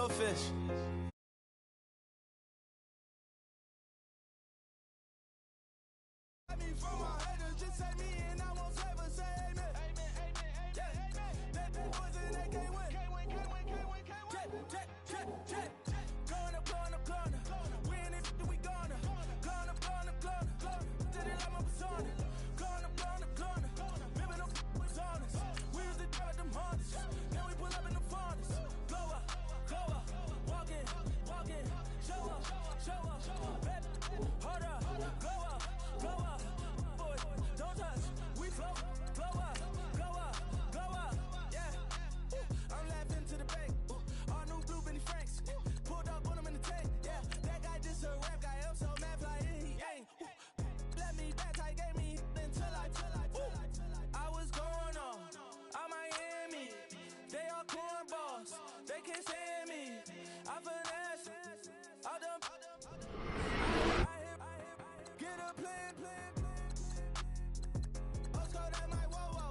selfish. From my haters, just say me and I won't ever say amen. Amen, amen, amen. That boys and they can't win. Can't win. Going up. Win it, we gonna. Going up. Did it like my persona. Going up. Remember them was honest. We used to drive them Hondas. Now we pull up in the Fondas. Glow up. Walking. Show up. Baby, hold up. Glow up. Boy, don't touch. We float. Glow up. Yeah. I'm laughing to the bank. All new blue Benny Franks. Pulled up on him in the tank. Yeah. That guy just a rap guy. I'm so mad fly in. He ain't. Let me back. I gave me until I was going on. I'm Miami. They all cornballs. They can't stand me. I finesse. All them. Get a plan. Osco, that my whoa.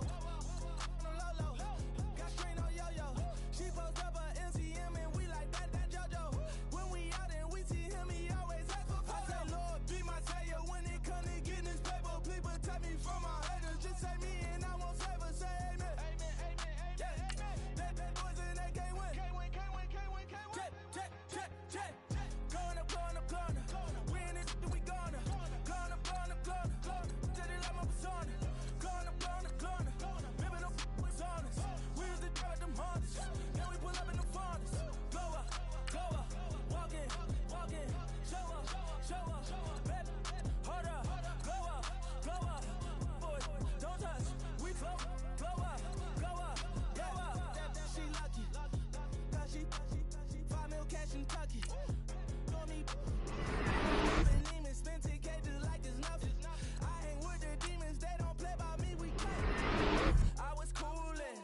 On the low. Got strain on yo-yo. She post up a MCM and we like that JoJo. When we out and we see him, he always ask for photo. I say, Lord, be my savior when it come to getting this paper. People tell me from my haters, just say me and I won't ever say amen. Amen. That boys and they can't win. Can't win. Check. Going up. Win it, we gonna. Going up. Did it like my persona. Going up. Remember them was honest. We used to drive them Hondas. Now we pull up in the Fondas. Glow up. Walking. Show up. Baby, hold up. Glow up. Boy, don't touch. We float. Glow up. She lucky. Cause she 5 mil cash in Tucky. Call me. Demons spend 10K just like it's nothing. I hang with the demons, they don't play by me, we play. I was coolin',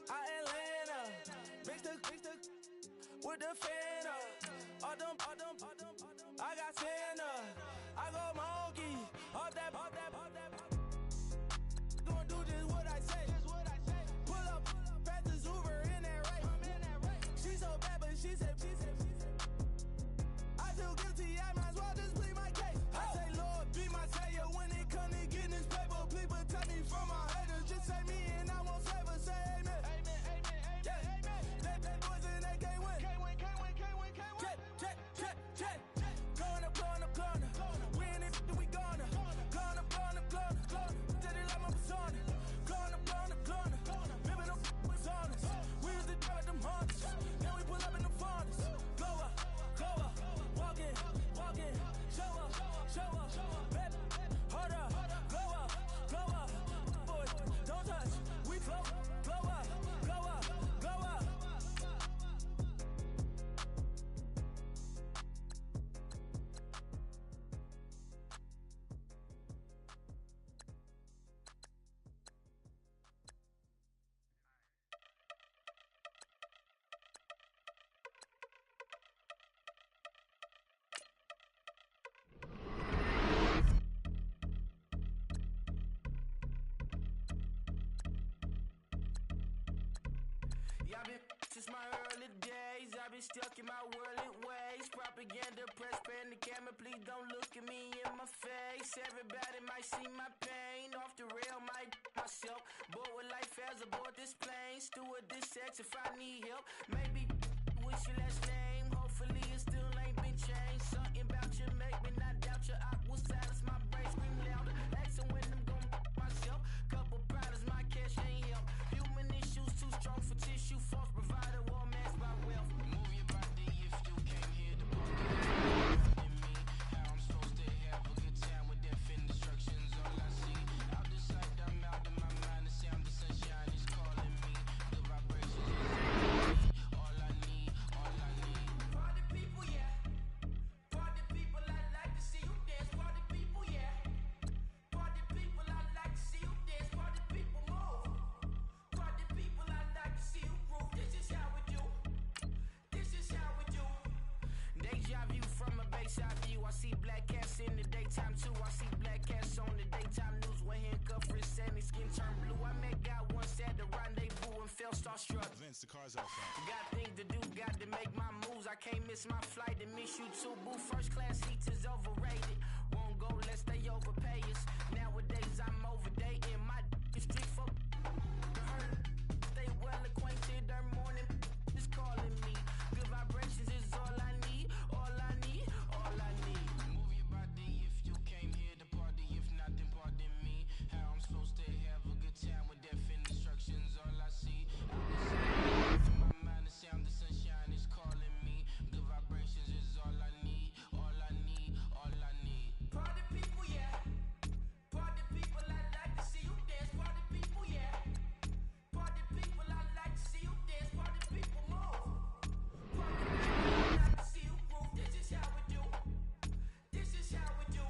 Atlanta. Mixed with the fan up. All them, I got Santa. I go monkey. All that. Gonna do just what I say. Pull up, pass the Uber in that race. She so bad, but she said. I feel guilty, I might as well just plead my case. I say, Lord, be my savior when it come to getting this paper. People tell me from my haters, just say me and I won't ever say amen. Amen. That boys and they can't win. Can't win. Check. Going up. Win it, we gonna. Going up. Did it like my persona. Going up. Remember them was honest. We used to drive them Hondas. Now we pull up in the Fondas. Glow up. Walking. Show up. Baby, hold up. Glow up. Boy, don't touch. We float. Glow up. Yeah, I've been since my early days. I've been stuck in my worldly ways. Propaganda, press, pan the camera. Please don't look at me in my face. Everybody might see my pain. Off the rail, might myself. Bored with life as aboard this plane. Steward this sex if I need help. Maybe what's your last name? Hopefully it still ain't been changed. Something about you make me not doubt you. I will silence my brain, scream louder. Asking when I'm gonna myself. Couple problems, my cash ain't help. Human issues too strong for tissue. False provider, war mask by wealth. Move your body if you can't hear the ball. How I'm supposed to have a good time with death and destruction's all I see. Out the sight, I'm out of my mind. The sound of sunshine is calling me. The vibrations is all I need. Party people, yeah. Party people, I like to see you dance. Party people, yeah. Party people, I like to see you dance. Party people, move. Party people, I like to see you groove. This is how we do. Deja view from a bayside view. I see black cats in the daytime too. I see black cats on the daytime news. When handcuffed, wrist and his skin turned blue. I met God once at the rendezvous and felt starstruck. Vince, the car's out front. Got things to do, got to make my moves. I can't miss my flight to miss you too, boo. First class seats is overrated. Won't go lest they overpay us. Nowadays I'm overdating. My street for stay well acquainted. Their morning is calling me. Good vibrations is all I need. All I need, all I need. Move your body if you came here to party. If not, then pardon me. How I'm supposed to have a good time with deaf instructions. All I see from my mind, the sound, the sunshine is calling me. Good vibrations is all I need. All I need, all I need. Party people, yeah. Party people, I like to see you dance. Party people, yeah. Party people, I like to see you dance. Party people, move. Party people, I like to see you groove. This is how we do. This is how we do.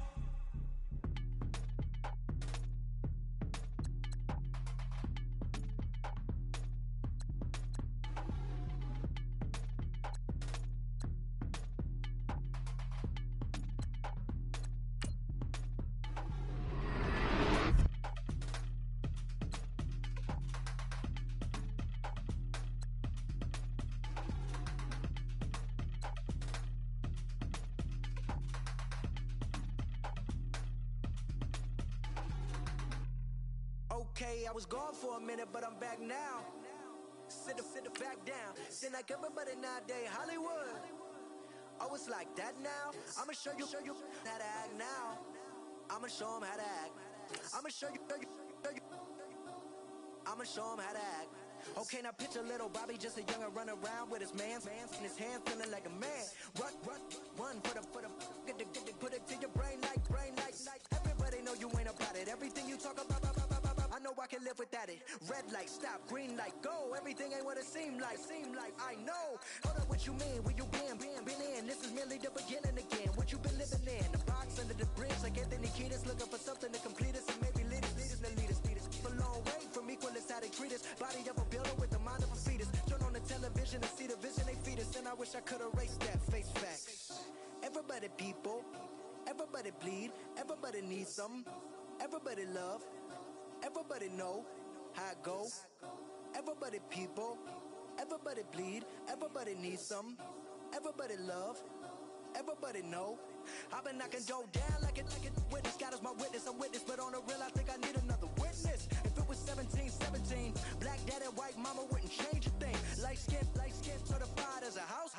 Okay, I was gone for a minute, but I'm back now. Sit back down. Seem like everybody nowadays Hollywood. Oh, it's like that now. I'ma show you how to act now. I'ma show 'em how to act. I'ma show you. I'ma show 'em how to act. Okay, now picture little Bobby, just a youngin' run around with his mans in his hand, feeling like a man. Run for the put it to your brain like. Everybody know you ain't about it. Everything you talk about, I know I can live without it. Red light, stop, green light, go. Everything ain't what it seem like. I know. Hold up, what you mean? Where you been in? This is merely the beginning again. What you been living in? The box under the bridge, like Anthony Kiedis, looking for something to complete us and maybe lead us. A long way from equalists, how they treat us. Body of a builder with the mind of a fetus. Turn on the television and see the vision they feed us. And I wish I could erase that face facts. Everybody people, everybody bleed, everybody needs something. Everybody love, everybody know how it go. Everybody people, everybody bleed, everybody needs something. Everybody love, everybody know. I've been knocking dough down like it witness. God is my witness, I'm witness, but on the real I think I need another witness. If it was 17, black dad and white mama wouldn't change a thing. Light skin certified as a house.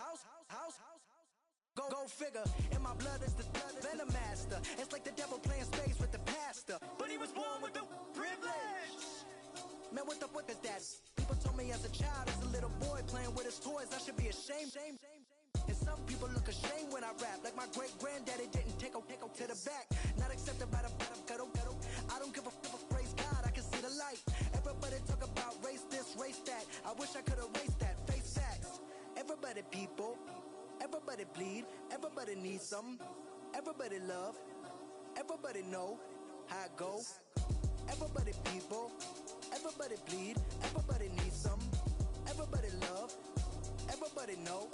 Go figure, in my blood is the venom master. It's like the devil playing spades with the pastor, but he was born with the privilege. Man, what the fuck is that? People told me as a child, as a little boy playing with his toys, I should be ashamed. And some people look ashamed when I rap, like my great granddaddy didn't take to the back. Not accepted by the ghetto. I don't give a praise God, I can see the light. Everybody talk about race this, race that. I wish I could erase that. Face facts. Everybody people, everybody bleed, everybody needs something. Everybody love, everybody know how it go. Everybody people, everybody bleed, everybody needs something. Everybody love, everybody know.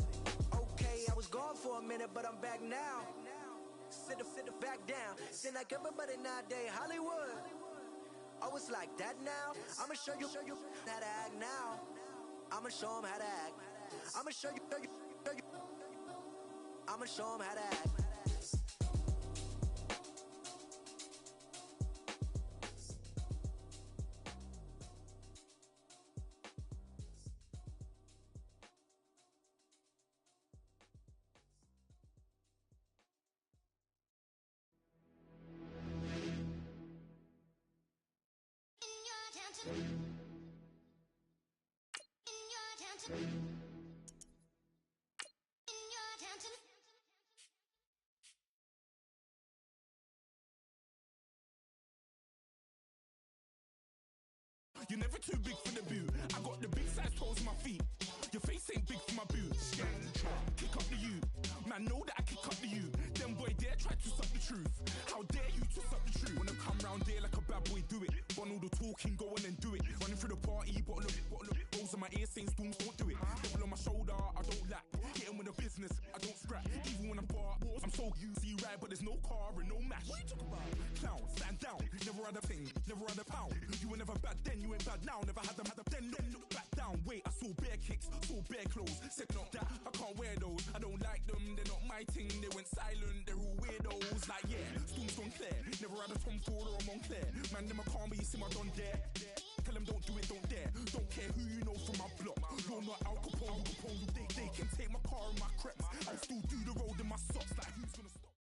Okay, I was gone for a minute, but I'm back now. Sit back down. Seem like everybody nowadays Hollywood. Oh, it's like that now. I'ma show you how to act now. I'ma show 'em how to act. I'ma show you. I'ma show 'em how to act. You're never too big for the boot. I got the big size toes on my feet. Your face ain't big for my boots. Kick up the you. Man, know that I kick up the you. Them boy dare try to suck the truth. How dare you to suck the truth? Wanna come round there like a bad boy, do it. Want all the talking, go on and do it. Running through the party, bottle up. Rolls on my ear saying storms, don't do it. Double on my shoulder, I don't lack. Getting with the business, I don't scrap. Even when I'm far, I'm so used. See ride, but there's no car and no match. What you talking about? Clown, stand down. Never had a thing, never had a pound. You were never bad then, you ain't bad now. Never had them, then look back down. All bare kicks, all bare clothes. Second up that, I can't wear those. I don't like them, they're not my thing. They went silent, they're all weirdos. Like, yeah, Storm's gone clear. Never had a Tom Ford or a Montclair. Man, them a calm, but you see my done there. Tell them don't do it, don't dare. Don't care who you know from my block. You're not Al Capone, They can take my car and my creps. I'll still do the road in my socks. Like, who's gonna stop?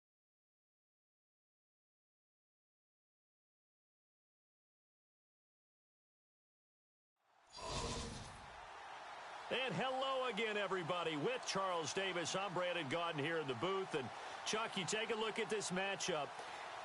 And hello again, everybody. With Charles Davis, I'm Brandon Gaudin here in the booth. And, Chuck, you take a look at this matchup.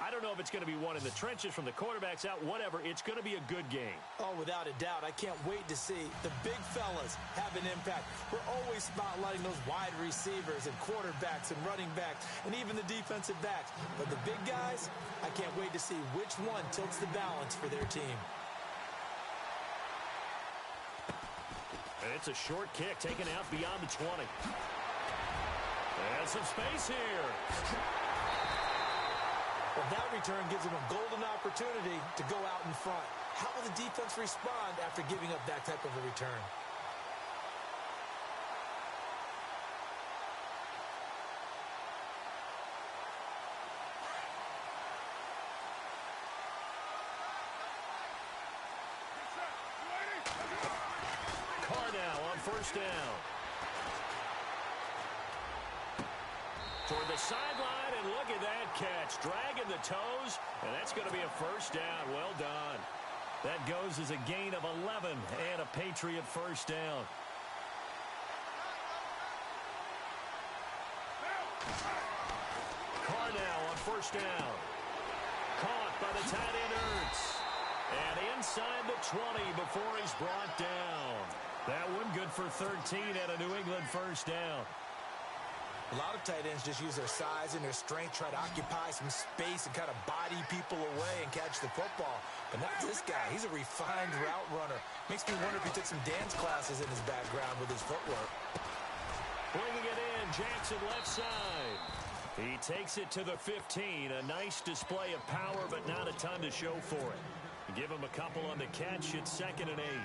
I don't know if it's going to be one in the trenches from the quarterbacks out, whatever. It's going to be a good game. Oh, without a doubt. I can't wait to see the big fellas have an impact. We're always spotlighting those wide receivers and quarterbacks and running backs and even the defensive backs. But the big guys, I can't wait to see which one tilts the balance for their team. And it's a short kick taken out beyond the 20. And some space here. Well, that return gives them a golden opportunity to go out in front. How will the defense respond after giving up that type of a return? First down. Toward the sideline, and look at that catch. Dragging the toes, and that's going to be a first down. Well done. That goes as a gain of 11 and a Patriot first down. Carr now on first down. Caught by the tight end Ertz. And inside the 20 before he's brought down. That one good for 13 and a New England first down. A lot of tight ends just use their size and their strength, try to occupy some space and kind of body people away and catch the football. But not this guy. He's a refined route runner. Makes me wonder if he took some dance classes in his background with his footwork. Bringing it in, Jackson left side. He takes it to the 15. A nice display of power, but not a ton to show for it. Give him a couple on the catch. It's 2nd and 8.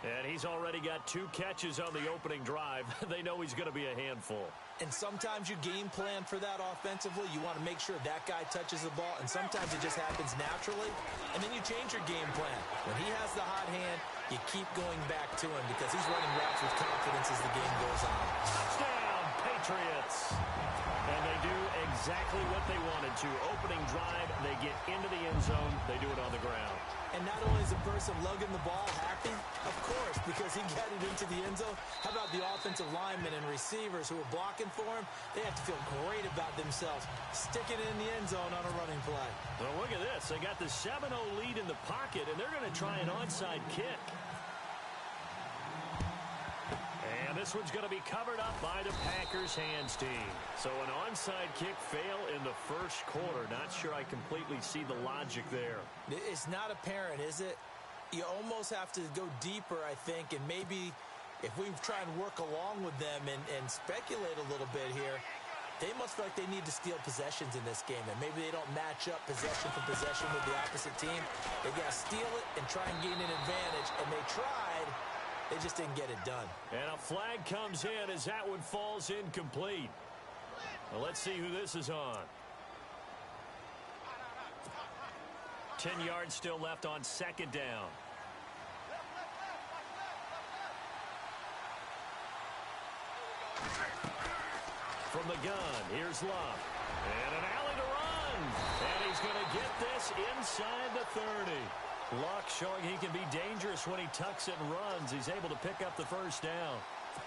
And he's already got 2 catches on the opening drive. They know he's going to be a handful. And sometimes you game plan for that offensively. You want to make sure that guy touches the ball, and sometimes it just happens naturally. And then you change your game plan. When he has the hot hand, you keep going back to him because he's running routes with confidence as the game goes on. Touchdown, Patriots! And they do exactly what they wanted to. Opening drive, they get into the end zone. They do it on the ground. And not only is the person lugging the ball happy, of course, because he got it into the end zone. How about the offensive linemen and receivers who are blocking for him? They have to feel great about themselves, sticking it in the end zone on a running play. Well, look at this. They got the 7-0 lead in the pocket, and they're going to try an onside kick. And this one's going to be covered up by the Packers hands team. So an onside kick fail in the first quarter. Not sure I completely see the logic there. It's not apparent, is it? You almost have to go deeper, I think, and maybe if we try and work along with them and speculate a little bit here, they must feel like they need to steal possessions in this game, and maybe they don't match up possession for possession with the opposite team. They got to steal it and try and gain an advantage, and they tried. They just didn't get it done. And a flag comes in as that one falls incomplete. Well, let's see who this is on. 10 yards still left on 2nd down. From the gun, here's Luck. And an alley to run. And he's going to get this inside the 30. Luck showing he can be dangerous when he tucks it and runs. He's able to pick up the first down.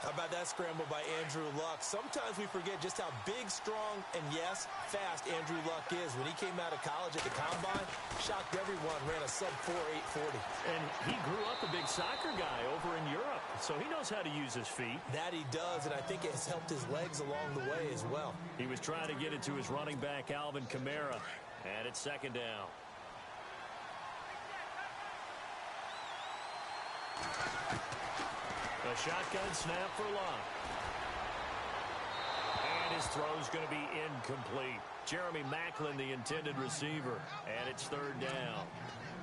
How about that scramble by Andrew Luck? Sometimes we forget just how big, strong, and, yes, fast Andrew Luck is. When he came out of college at the Combine, shocked everyone, ran a sub-4 840. And he grew up a big soccer guy over in Europe, so he knows how to use his feet. That he does, and I think it has helped his legs along the way as well. He was trying to get it to his running back, Alvin Kamara, and it's 2nd down. A shotgun snap for Luck. And his throw's going to be incomplete. Jeremy Maclin, the intended receiver. And it's 3rd down.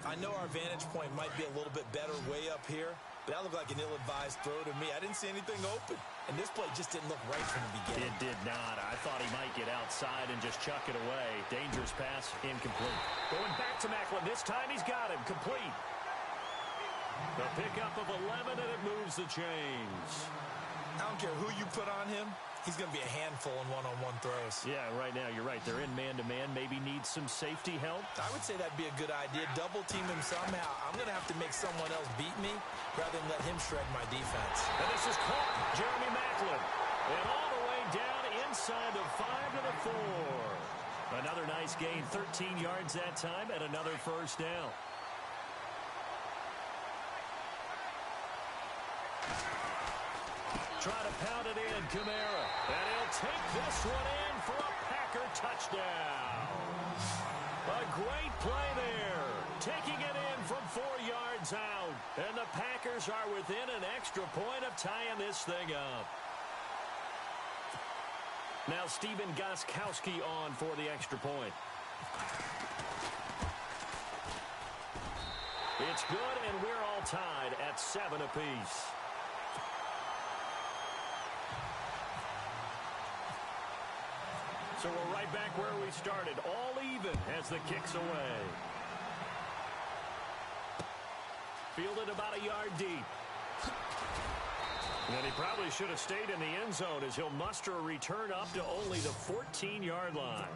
I know our vantage point might be a little bit better way up here, but that looked like an ill-advised throw to me. I didn't see anything open, and this play just didn't look right from the beginning. It did not. I thought he might get outside and just chuck it away. Dangerous pass, incomplete. Going back to Macklin. This time he's got him. Complete. The pickup of 11, and it moves the chains. I don't care who you put on him. He's going to be a handful in one-on-one throws. Yeah, right now, you're right. They're in man-to-man. Maybe need some safety help. I would say that'd be a good idea. Double team him somehow. I'm going to have to make someone else beat me rather than let him shred my defense. And this is caught. Jeremy Macklin. And all the way down inside the 5 to the 4. Another nice gain. 13 yards that time and another first down. Try to pound it in, Kamara. And he'll take this one in for a Packer touchdown. A great play there. Taking it in from 4 yards out. And the Packers are within an extra point of tying this thing up. Now Steven Gostkowski on for the extra point. It's good, and we're all tied at 7 apiece. So we're right back where we started, all even as the kick's away. Fielded about a yard deep. And he probably should have stayed in the end zone as he'll muster a return up to only the 14-yard line.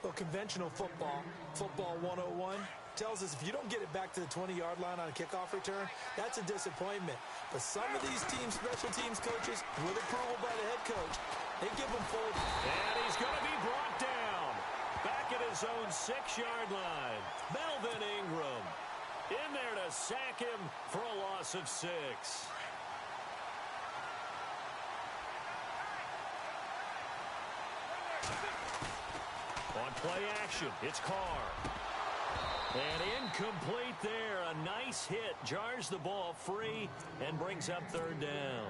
Well, conventional football 101, tells us if you don't get it back to the 20-yard line on a kickoff return, that's a disappointment. But some of these teams, special teams coaches, with approval by the head coach, they give him full. And he's going to be brought down. Back at his own 6-yard line. Melvin Ingram in there to sack him for a loss of 6. On play action, it's Carr. And incomplete there. A nice hit. Jars the ball free and brings up 3rd down.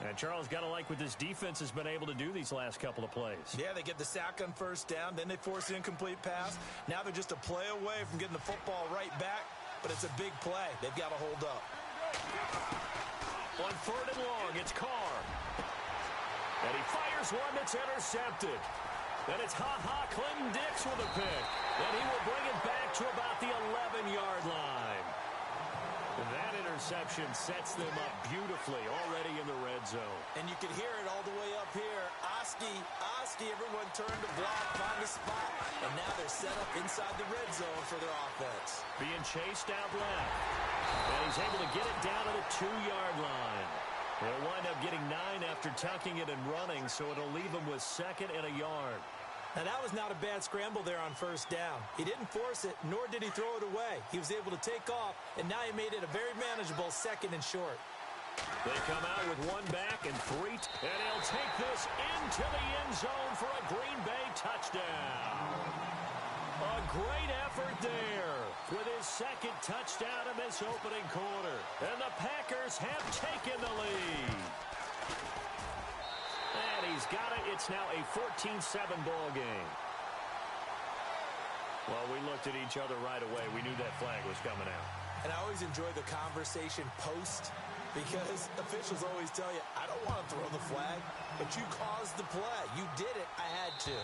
And Charles, got to like what this defense has been able to do these last couple of plays. Yeah, they get the sack on 1st down, then they force the incomplete pass. Now they're just a play away from getting the football right back, but it's a big play. They've got to hold up. On 3rd and long, it's Carr. And he fires one that's intercepted. And it's Clinton Dix with a pick. And he will bring it back to about the 11-yard line. That interception sets them up beautifully already in the red zone. And you can hear it all the way up here. Oski, everyone turned to block, find a spot, and now they're set up inside the red zone for their offense. Being chased out left. And he's able to get it down to the 2-yard line. They'll wind up getting 9 after tucking it and running, so it'll leave them with 2nd and a yard. Now, that was not a bad scramble there on 1st down. He didn't force it, nor did he throw it away. He was able to take off, and now he made it a very manageable 2nd and short. They come out with 1 back and 3. And he'll take this into the end zone for a Green Bay touchdown. A great effort there with his 2nd touchdown in this opening quarter. And the Packers have taken the lead. And he's got it. It's now a 14-7 ball game. Well, we looked at each other right away. We knew that flag was coming out. And I always enjoy the conversation post because officials always tell you, I don't want to throw the flag, but you caused the play. You did it. I had to.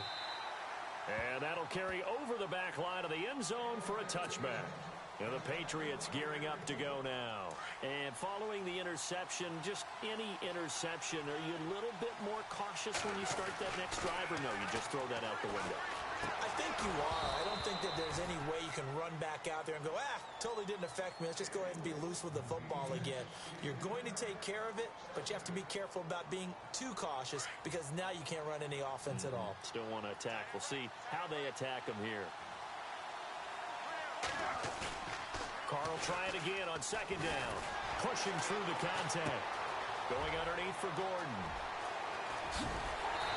And that'll carry over the back line of the end zone for a touchback. And the Patriots gearing up to go now. And following the interception, just any interception, are you a little bit more cautious when you start that next drive, or no, you just throw that out the window? I think you are. I don't think that there's any way you can run back out there and go, totally didn't affect me. Let's just go ahead and be loose with the football again. You're going to take care of it, but you have to be careful about being too cautious because now you can't run any offense at all. Still want to attack. We'll see how they attack them here. Carr will try it again on 2nd down. Pushing through the contact. Going underneath for Gordon.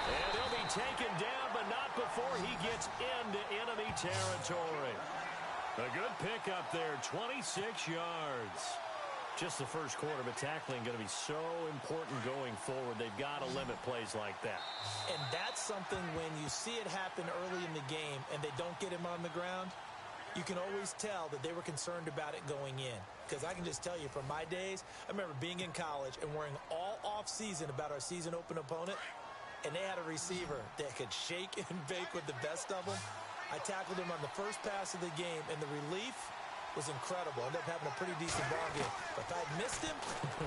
And he'll be taken down, but not before he gets into enemy territory. A good pickup there, 26 yards. Just the first quarter, but tackling going to be so important going forward. They've got to limit plays like that. And that's something when you see it happen early in the game and they don't get him on the ground, you can always tell that they were concerned about it going in. Because I can just tell you from my days, I remember being in college and worrying all off-season about our season open opponent, and they had a receiver that could shake and bake with the best of them. I tackled him on the first pass of the game, and the relief was incredible. I ended up having a pretty decent ball game. But if I had missed him,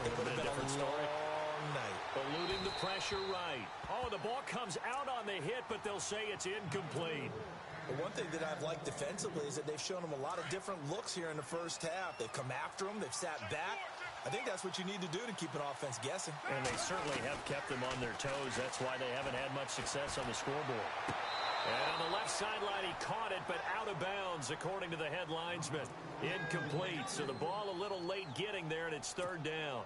it would have been a long night. Eluding the pressure right. Oh, the ball comes out on the hit, but they'll say it's incomplete. But one thing that I've liked defensively is that they've shown them a lot of different looks here in the first half. They've come after them. They've sat back. I think that's what you need to do to keep an offense guessing. And they certainly have kept them on their toes. That's why they haven't had much success on the scoreboard. And on the left sideline, he caught it, but out of bounds, according to the head linesman. Incomplete, so the ball a little late getting there, and it's third down.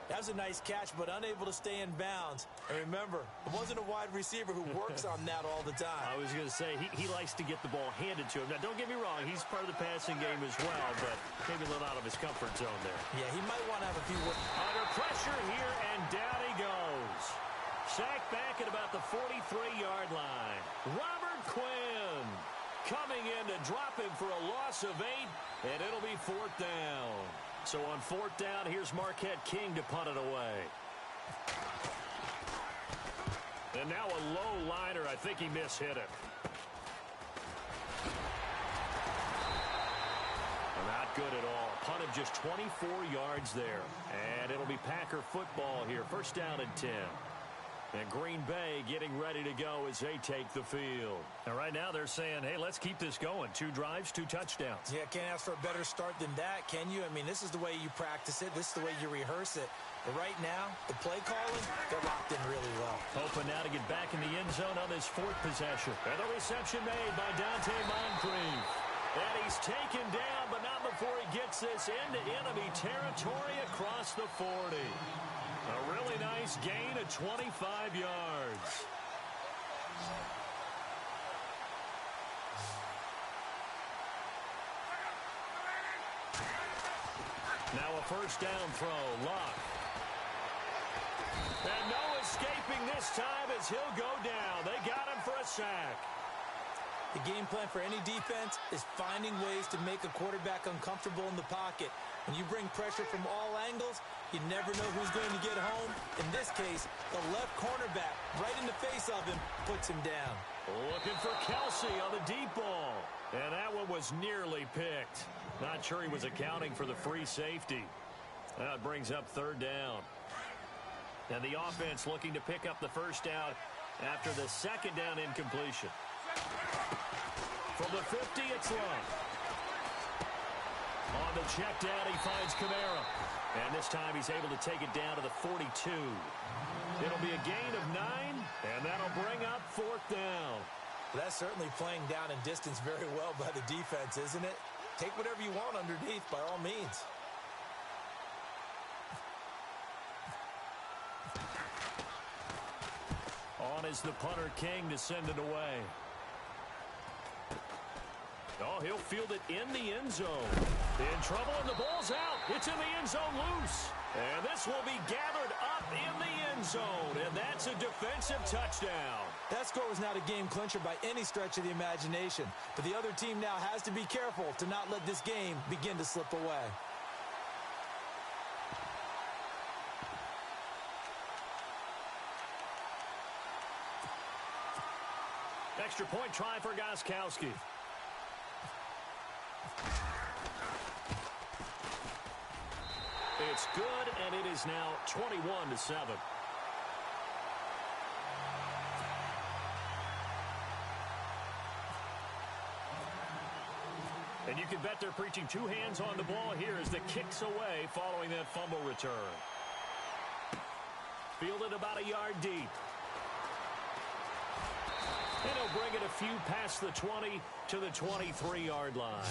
That was a nice catch, but unable to stay in bounds. And remember, it wasn't a wide receiver who works on that all the time. I was going to say, he likes to get the ball handed to him. Now, don't get me wrong, he's part of the passing game as well, but maybe a little out of his comfort zone there. Yeah, he might want to have a few work. Under pressure here, and down he goes. Sacked back at about the 43-yard line. Robert Quinn coming in to drop him for a loss of 8, and it'll be fourth down. So on fourth down, here's Marquette King to punt it away. And now a low liner. I think he mishit it. Not good at all. Punt of just 24 yards there. And it'll be Packer football here. First down and 10. And Green Bay getting ready to go as they take the field. And right now they're saying, hey, let's keep this going. 2 drives, 2 touchdowns. Yeah, can't ask for a better start than that, can you? I mean, this is the way you practice it. This is the way you rehearse it. But right now, the play calling, they're locked in really well. Hoping now to get back in the end zone on this 4th possession. And the reception made by Dante Moncrief. And he's taken down, but not before he gets this into enemy territory across the 40. A really nice gain of 25 yards. Now a first down throw, Luck. And no escaping this time as he'll go down. They got him for a sack. The game plan for any defense is finding ways to make a quarterback uncomfortable in the pocket. When you bring pressure from all angles, you never know who's going to get home. In this case, the left cornerback, right in the face of him, puts him down. Looking for Kelsey on the deep ball. And that one was nearly picked. Not sure he was accounting for the free safety. That brings up third down. And the offense looking to pick up the first down after the second down incompletion. From the 50, it's Luck. On the check down, he finds Kamara. And this time he's able to take it down to the 42. It'll be a gain of 9, and that'll bring up fourth down. Well, that's certainly playing down and distance very well by the defense, isn't it? Take whatever you want underneath, by all means. On is the punter King to send it away. Oh, he'll field it in the end zone. In trouble, and the ball's out. It's in the end zone loose. And this will be gathered up in the end zone, and that's a defensive touchdown. That score was not a game clincher by any stretch of the imagination. But the other team now has to be careful to not let this game begin to slip away. Extra point try for Gostkowski. It's good, and it is now 21-7. And you can bet they're preaching 2 hands on the ball here as the kick's away following that fumble return. Fielded about a yard deep. And he'll bring it a few past the 20 to the 23-yard line.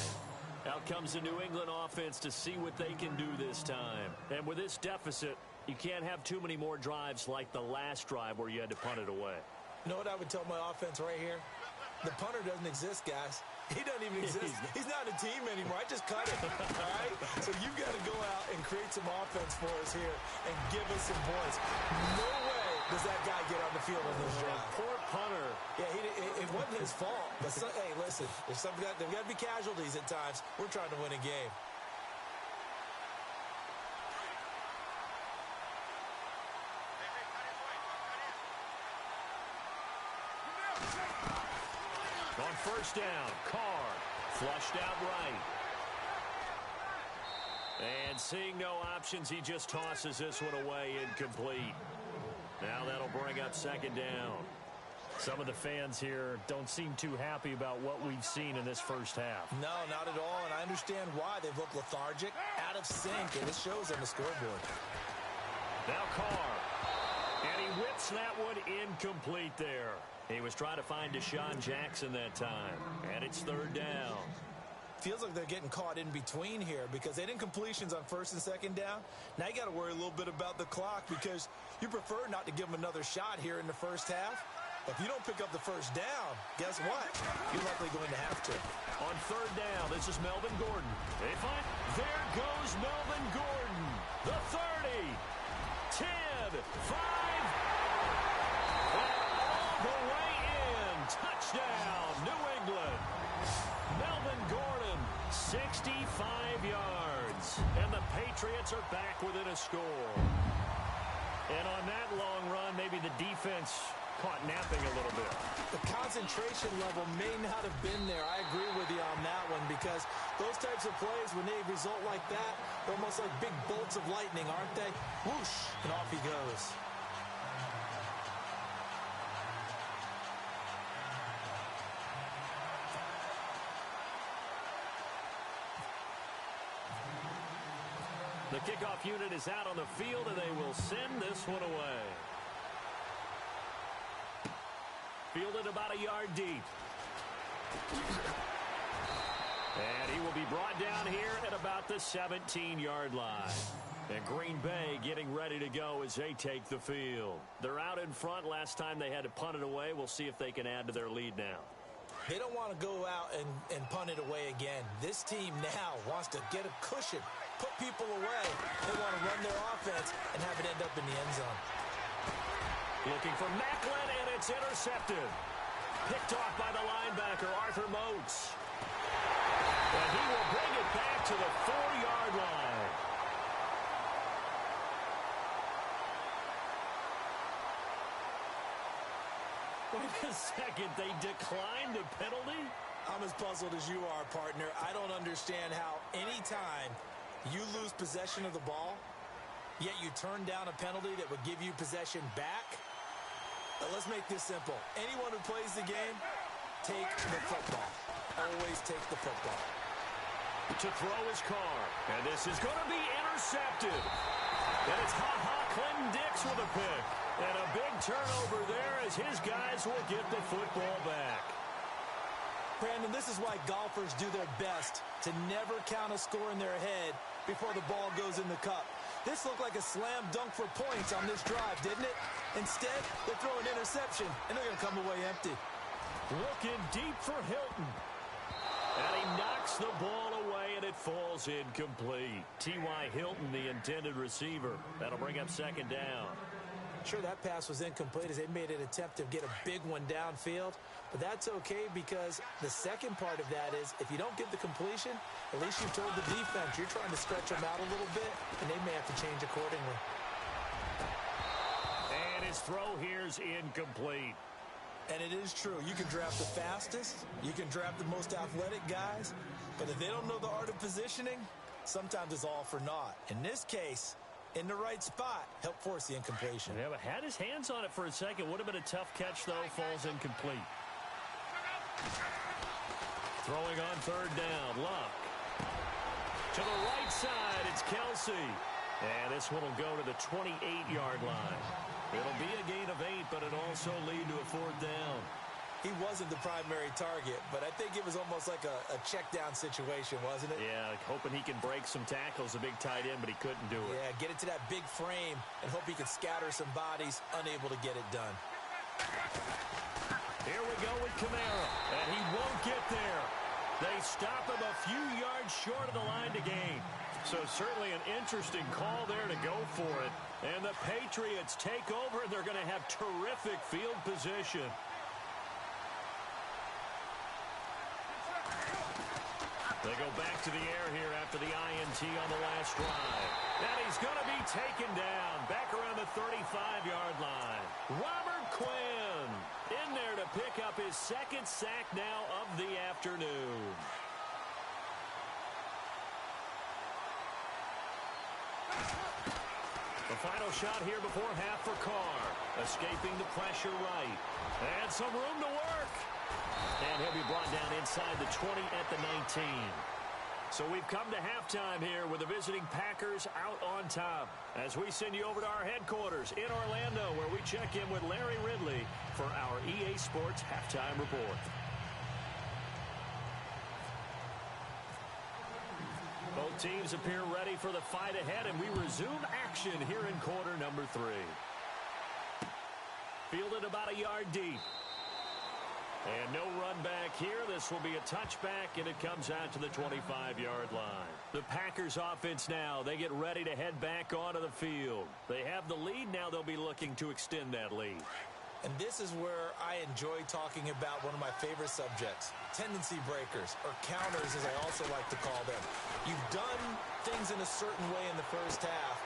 Out comes the New England offense to see what they can do this time. And with this deficit, you can't have too many more drives like the last drive where you had to punt it away. You know what I would tell my offense right here? The punter doesn't exist, guys. He doesn't even exist. He's not a team anymore. I just cut it, all right? So you've got to go out and create some offense for us here and give us some points. No way does that guy get on the field on this drive? Poor punter. Yeah, it wasn't his fault. But hey, listen, there's got to be casualties at times. We're trying to win a game. On first down, Carr flushed out right. And seeing no options, he just tosses this one away, incomplete. Now that'll bring up second down. Some of the fans here don't seem too happy about what we've seen in this first half. No, not at all, and I understand why. They've looked lethargic, out of sync, and it shows on the scoreboard. Now Carr. And he whips that one incomplete there. He was trying to find Deshaun Jackson that time. And it's third down. Feels like they're getting caught in between here because they didn't completions on first and second down. Now you got to worry a little bit about the clock because you prefer not to give them another shot here in the first half. If you don't pick up the first down, guess what? You're likely going to have to. On third down, this is Melvin Gordon. They find, there goes Melvin Gordon. The 30, 10, 5, all the way in. Touchdown, New England. Melvin Gordon, 65 yards. And the Patriots are back within a score. And on that long run, maybe the defense caught napping a little bit. The concentration level may not have been there. I agree with you on that one because those types of plays, when they result like that, they're almost like big bolts of lightning, aren't they? Whoosh, and off he goes. The kickoff unit is out on the field, and they will send this one away. Fielded about a yard deep. And he will be brought down here at about the 17-yard line. And Green Bay getting ready to go as they take the field. They're out in front. Last time they had to punt it away. We'll see if they can add to their lead now. They don't want to go out and punt it away again. This team now wants to get a cushion, put people away. They want to run their offense and have it end up in the end zone. Looking for Macklin, and it's intercepted. Picked off by the linebacker, Arthur Moats. And he will bring it back to the 4-yard line. Wait a second, they declined the penalty? I'm as puzzled as you are, partner. I don't understand how any time you lose possession of the ball, yet you turn down a penalty that would give you possession back. Let's make this simple. Anyone who plays the game, take the football. Always take the football. To throw his Carr. And this is going to be intercepted. And it's Clinton Dix with a pick. And a big turnover there as his guys will get the football back. Brandon, this is why golfers do their best to never count a score in their head before the ball goes in the cup. This looked like a slam dunk for points on this drive, didn't it? Instead, they throw an interception, and they're going to come away empty. Looking deep for Hilton. And he knocks the ball away, and it falls incomplete. T.Y. Hilton, the intended receiver. That'll bring up second down. Sure, that pass was incomplete as they made an attempt to get a big one downfield. But that's okay because the second part of that is if you don't get the completion, at least you've told the defense you're trying to stretch them out a little bit, and they may have to change accordingly. And his throw here's incomplete. And it is true. You can draft the fastest. You can draft the most athletic guys. But if they don't know the art of positioning, sometimes it's all for naught. In this case, in the right spot, help force the incompletion. Yeah, but had his hands on it for a second. Would have been a tough catch, though. Falls incomplete. Throwing on third down, Luck. To the right side, it's Kelsey. And this one will go to the 28-yard line. It'll be a gain of 8, but it'll also lead to a fourth down. He wasn't the primary target, but I think it was almost like a check-down situation, wasn't it? Yeah, like hoping he can break some tackles, a big tight end, but he couldn't do it. Yeah, get it to that big frame and hope he can scatter some bodies, unable to get it done. Here we go with Kamara, and he won't get there. They stop him a few yards short of the line to gain. So certainly an interesting call there to go for it. And the Patriots take over, and they're going to have terrific field position. They go back to the air here after the INT on the last drive. And he's going to be taken down back around the 35-yard line. Robert Quinn in there to pick up his second sack now of the afternoon. The final shot here before half for Carr. Escaping the pressure right. And some room to work. And he'll be brought down inside the 20 at the 19. So we've come to halftime here with the visiting Packers out on top. As we send you over to our headquarters in Orlando, where we check in with Larry Ridley for our EA Sports Halftime Report. Both teams appear ready for the fight ahead, and we resume action here in quarter number 3. Fielded about a yard deep. And no run back here. This will be a touchback, and it comes out to the 25-yard line. The Packers offense now, they get ready to head back onto the field. They have the lead. Now they'll be looking to extend that lead. And this is where I enjoy talking about one of my favorite subjects, tendency breakers, or counters as I also like to call them. You've done things in a certain way in the first half,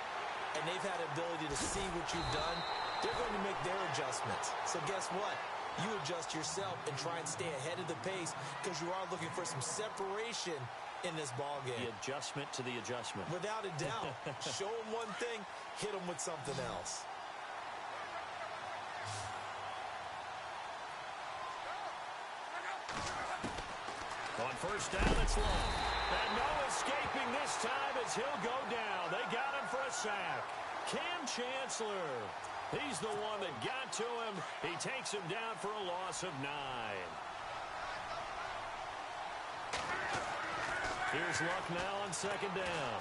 and they've had the ability to see what you've done. They're going to make their adjustments. So guess what? You adjust yourself and try and stay ahead of the pace because you are looking for some separation in this ball game. The adjustment to the adjustment. Without a doubt. Show them one thing, hit them with something else. On first down, it's long. And no escaping this time as he'll go down. They got him for a sack. Cam Chancellor. He's the one that got to him. He takes him down for a loss of 9. Here's Luck now on second down.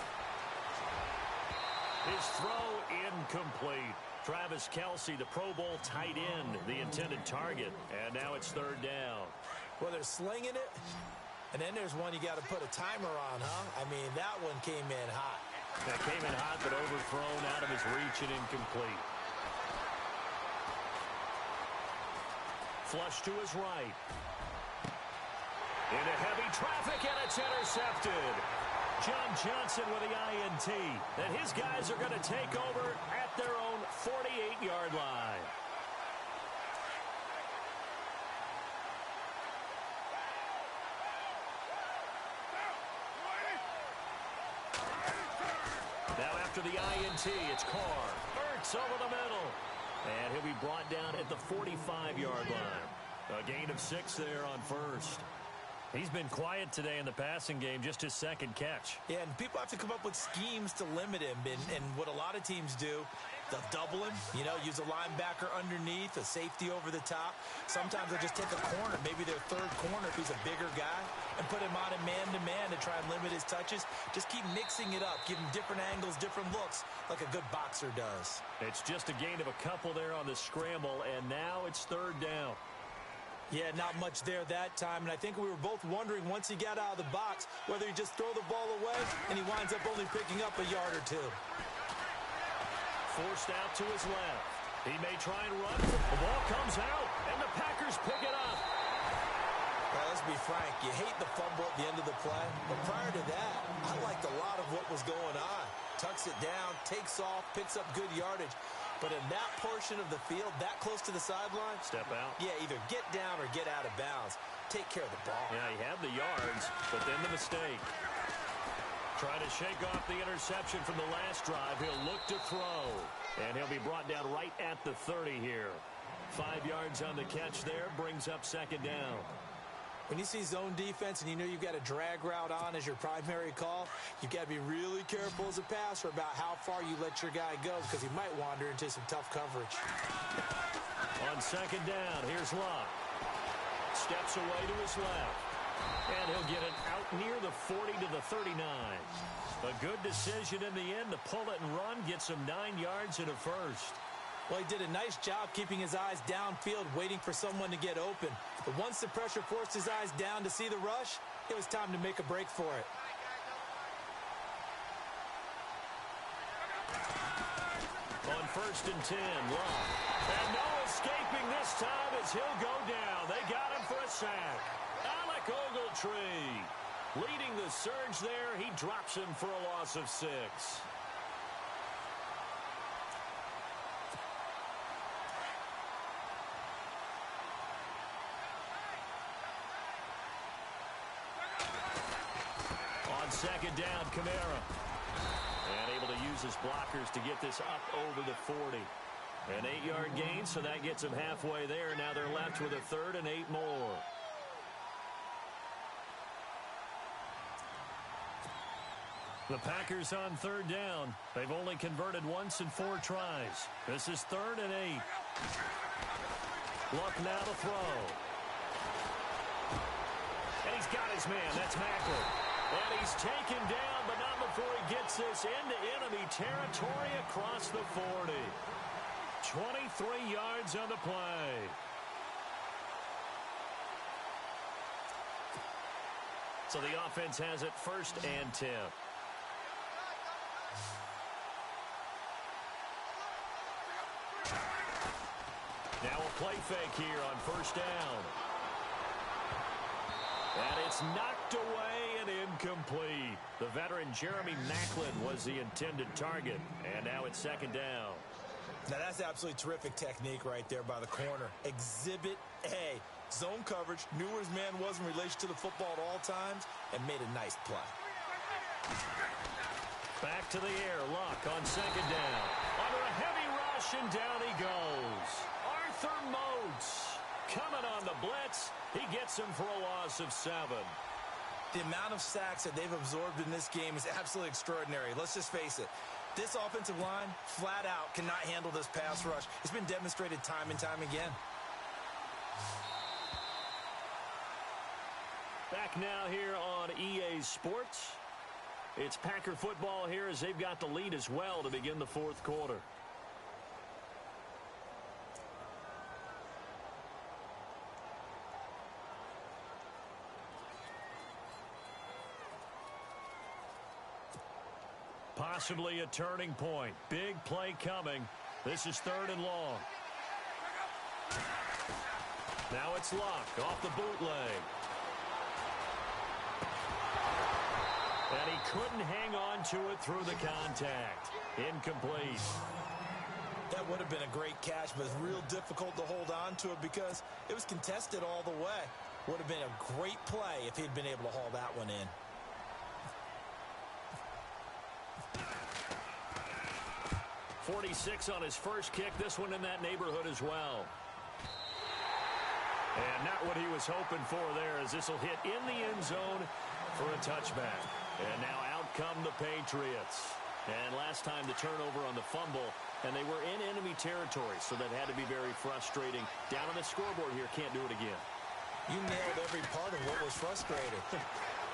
His throw incomplete. Travis Kelce, the Pro Bowl tight end, the intended target. And now it's third down. Well, they're slinging it. And then there's one you got to put a timer on, huh? I mean, that one came in hot. That came in hot, but overthrown out of his reach and incomplete. Flush to his right. Into heavy traffic, and it's intercepted. John Johnson with the INT. And his guys are going to take over at their own 48-yard line. Now after the INT, it's Carr. Ertz over the middle. And he'll be brought down at the 45-yard line. A gain of 6 there on first. He's been quiet today in the passing game, just his second catch. Yeah, and people have to come up with schemes to limit him. And what a lot of teams do, they'll double him, use a linebacker underneath, a safety over the top. Sometimes they'll just take a corner, maybe their third corner if he's a bigger guy, and put him on a man-to-man to try and limit his touches. Just keep mixing it up, give him different angles, different looks, like a good boxer does. It's just a gain of a couple there on the scramble, and now it's third down. Yeah, not much there that time, and I think we were both wondering once he got out of the box whether he just throw the ball away, and he winds up only picking up a yard or 2. Forced out to his left. He may try and run. The ball comes out, and the Packers pick it up. Well, let's be frank. You hate the fumble at the end of the play, but prior to that, I liked a lot of what was going on. Tucks it down, takes off, picks up good yardage. But in that portion of the field, that close to the sideline, step out. Yeah, either get down or get out of bounds. Take care of the ball. Yeah, he had the yards, but then the mistake. Trying to shake off the interception from the last drive. He'll look to throw. And he'll be brought down right at the 30 here. 5 yards on the catch there, brings up second down. When you see zone defense and you know you've got a drag route on as your primary call, you've got to be really careful as a passer about how far you let your guy go because he might wander into some tough coverage. On second down, here's Luck. Steps away to his left. And he'll get it out near the 40 to the 39. A good decision in the end to pull it and run, gets him 9 yards and a first. Well, he did a nice job keeping his eyes downfield, waiting for someone to get open. But once the pressure forced his eyes down to see the rush, it was time to make a break for it. first and 10. Love. And no escaping this time as he'll go down. They got him for a sack. Alec Ogletree leading the surge there. He drops him for a loss of 6. On second down, Kamara. And able to use his blockers to get this up over the 40. An 8-yard gain, so that gets them halfway there. Now they're left with a 3rd and 8 more. The Packers on 3rd down. They've only converted once in 4 tries. This is 3rd and 8. Luck now to throw. And he's got his man. That's Macklin. And he's taken down, but not before he gets this into enemy territory across the 40. 23 yards on the play. So the offense has it 1st and 10. Now a play fake here on 1st down. And it's knocked away and incomplete. The veteran Jeremy Macklin was the intended target. And now it's 2nd down. Now that's absolutely terrific technique right there by the corner. Exhibit A. Zone coverage, knew where his man was in relation to the football at all times, and made a nice play. Back to the air. Luck on 2nd down. Under a heavy rush, and down he goes. Arthur Moats coming on the blitz. He gets him for a loss of 7. The amount of sacks that they've absorbed in this game is absolutely extraordinary. Let's just face it. This offensive line, flat out, cannot handle this pass rush. It's been demonstrated time and time again. Back now here on EA Sports. It's Packer football here as they've got the lead as well to begin the 4th quarter. Possibly a turning point. Big play coming. This is 3rd and long. Now it's Luck off the bootleg. And he couldn't hang on to it through the contact. Incomplete. That would have been a great catch, but it's real difficult to hold on to it because it was contested all the way. Would have been a great play if he'd been able to haul that one in. .46 on his first kick. This one in that neighborhood as well. And not what he was hoping for there, as this will hit in the end zone for a touchback. And now out come the Patriots. And last time the turnover on the fumble, and they were in enemy territory, so that had to be very frustrating. Down on the scoreboard here, can't do it again. You nailed every part of what was frustrating.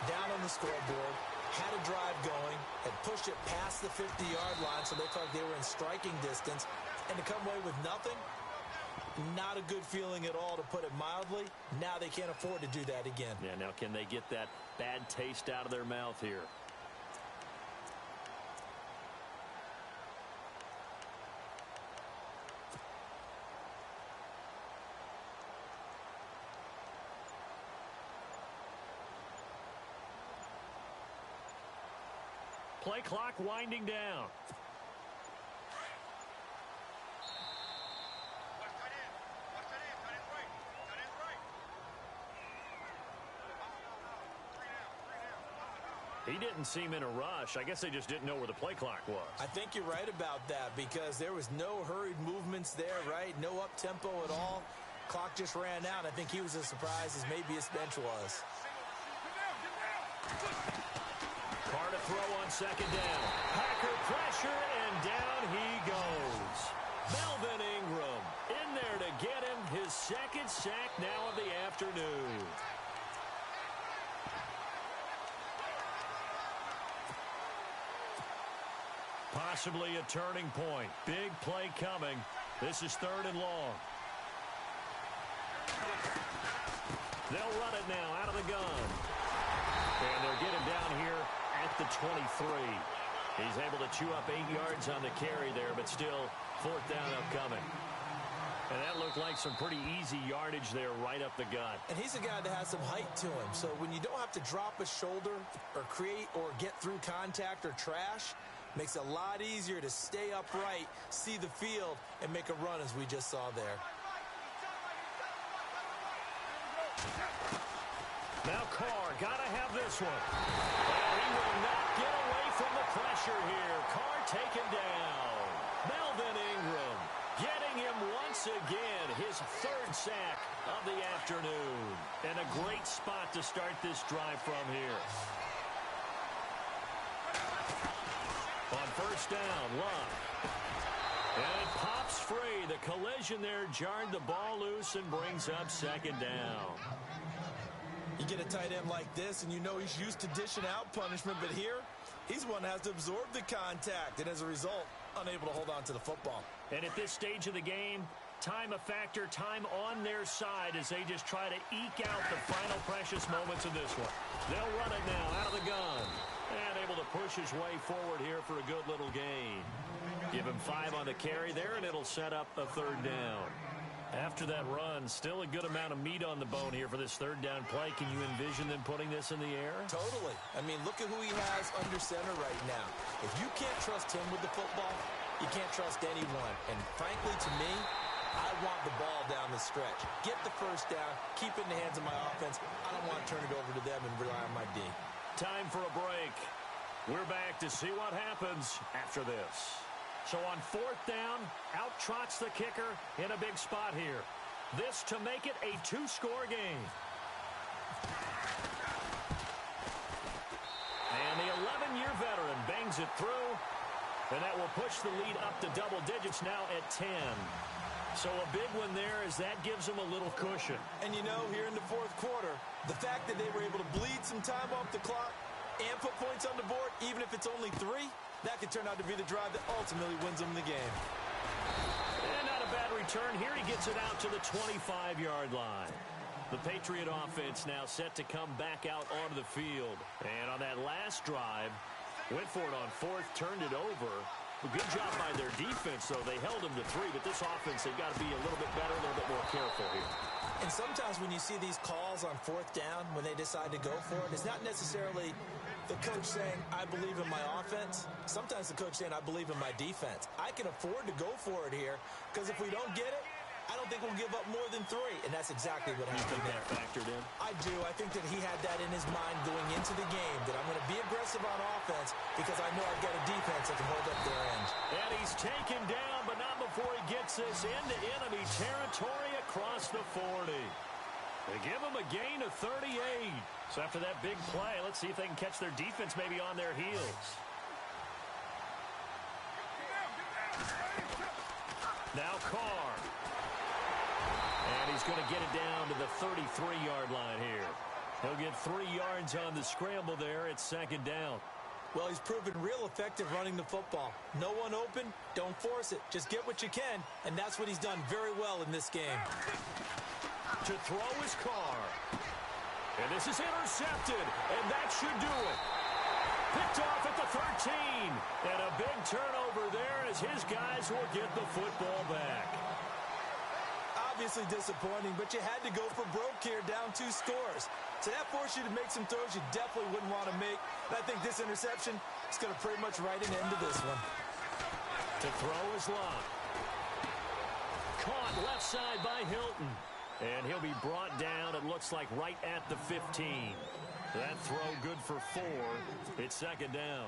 Down on the scoreboard, had a drive going, had pushed it past the 50-yard line, so they felt like they were in striking distance, and to come away with nothing, not a good feeling at all, to put it mildly. Now they can't afford to do that again. Yeah, now can they get that bad taste out of their mouth here? Play clock winding down. He didn't seem in a rush. I guess they just didn't know where the play clock was. I think you're right about that because there was no hurried movements there, right? No up-tempo at all. Clock just ran out. I think he was as surprised as maybe his bench was. Carr to throw on 2nd down. Packer pressure, and down he goes. Melvin Ingram in there to get him his 2nd sack now of the afternoon. Possibly a turning point. Big play coming. This is 3rd and long. They'll run it now out of the gun. And they'll get him down here at the 23. He's able to chew up 8 yards on the carry there, but still 4th down upcoming. And that looked like some pretty easy yardage there right up the gut. And he's a guy that has some height to him. So when you don't have to drop a shoulder or create or get through contact or trash, makes it a lot easier to stay upright, see the field, and make a run as we just saw there. Now Carr, got to have this one. And he will not get away from the pressure here. Carr taken down. Melvin Ingram getting him once again, his 3rd sack of the afternoon. And a great spot to start this drive from here. On 1st down, Love. And it pops free. The collision there jarred the ball loose and brings up 2nd down. You get a tight end like this, and you know he's used to dishing out punishment, but here, he's one that has to absorb the contact, and as a result, unable to hold on to the football. And at this stage of the game, time a factor, time on their side as they just try to eke out the final precious moments of this one. They'll run it now out of the gun. And able to push his way forward here for a good little gain. Give him 5 on the carry there, and it'll set up a 3rd down. After that run, still a good amount of meat on the bone here for this 3rd down play. Can you envision them putting this in the air? Totally. I mean, look at who he has under center right now. If you can't trust him with the football, you can't trust anyone. And frankly, to me, I want the ball down the stretch. Get the 1st down, keep it in the hands of my offense. I don't want to turn it over to them and rely on my D. Time for a break. We're back to see what happens after this. So on 4th down, out trots the kicker in a big spot here. This to make it a 2-score game. And the 11-year veteran bangs it through. And that will push the lead up to double digits now at 10. So a big one there as that gives them a little cushion. And you know, here in the 4th quarter, the fact that they were able to bleed some time off the clock and put points on the board, even if it's only 3, that could turn out to be the drive that ultimately wins them the game. And not a bad return. Here he gets it out to the 25-yard line. The Patriot offense now set to come back out onto the field. And on that last drive, went for it on 4th, turned it over. A good job by their defense, though. They held them to 3, but this offense, they've got to be a little bit better, a little bit more careful here. And sometimes when you see these calls on 4th down, when they decide to go for it, it's not necessarily the coach saying, I believe in my offense. Sometimes the coach saying, I believe in my defense. I can afford to go for it here, because if we don't get it, I don't think we'll give up more than 3, and that's exactly what happened there. You think that factored in? I do. I think that he had that in his mind going into the game, that I'm going to be aggressive on offense because I know I've got a defense that can hold up their end. And he's taken down, but not before he gets this into enemy territory across the 40. They give him a gain of 38. So after that big play, let's see if they can catch their defense maybe on their heels. Now Carr. And he's going to get it down to the 33-yard line here. He'll get 3 yards on the scramble there at 2nd down. Well, he's proven real effective running the football. No one open, don't force it. Just get what you can, and that's what he's done very well in this game. To throw is Carr. And this is intercepted, and that should do it. Picked off at the 13. And a big turnover there as his guys will get the football back. Obviously disappointing, but you had to go for broke here, down 2 scores. So that forced you to make some throws you definitely wouldn't want to make. And I think this interception is going to pretty much write an end to this one. To throw is Love. Caught left side by Hilton. And he'll be brought down, it looks like, right at the 15. That throw good for 4. It's 2nd down.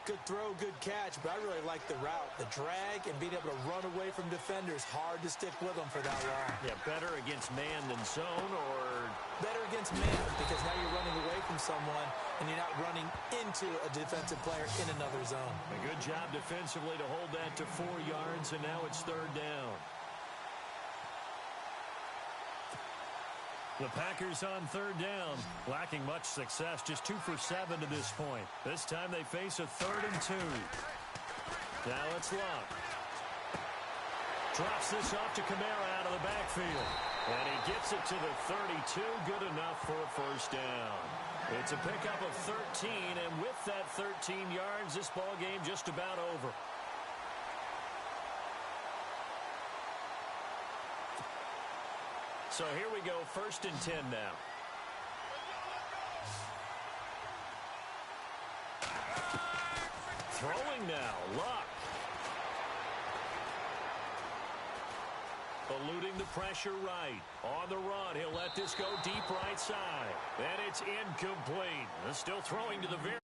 Good throw, good catch, but I really like the route. The drag and being able to run away from defenders. Hard to stick with them for that long. Yeah, better against man than zone, or? Better against man, because now you're running away from someone and you're not running into a defensive player in another zone. A good job defensively to hold that to 4 yards, and now it's 3rd down. The Packers on 3rd down, lacking much success, just 2 for 7 to this point. This time they face a 3rd and 2. Now it's Love. Drops this off to Kamara out of the backfield. And he gets it to the 32. Good enough for a first down. It's a pickup of 13, and with that 13 yards, this ball game just about over. So here we go, 1st and 10 now. Throwing now, Luck. Eluding the pressure right. On the run, he'll let this go deep right side. And it's incomplete. Still throwing to the very...